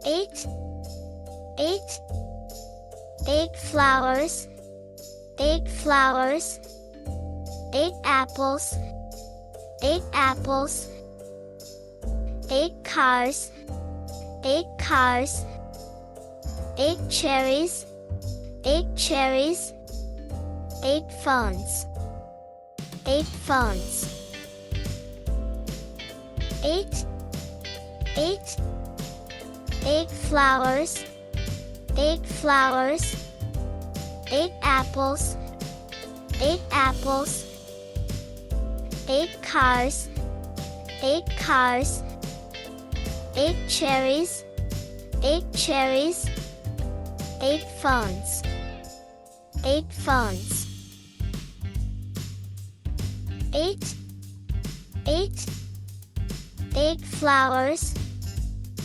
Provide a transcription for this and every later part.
8, 8, 8 flowers, 8 flowers, 8 apples, 8 apples, 8 cars, 8 cars, 8 cherries, 8 cherries, 8 phones, 8 phones. 8, 8, 8 flowers, 8 flowers, 8 apples, 8 apples, 8 cars, 8 cars, 8 cherries, 8 cherries, 8 phones, 8 phones. 8, 8, 8 flowers,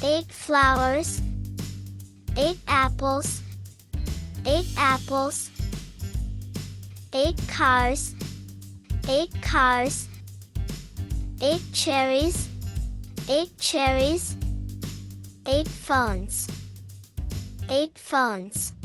8 flowers, 8 apples, 8 apples, 8 cars, 8 cars, 8 cherries, 8 cherries, 8 phones, 8 phones.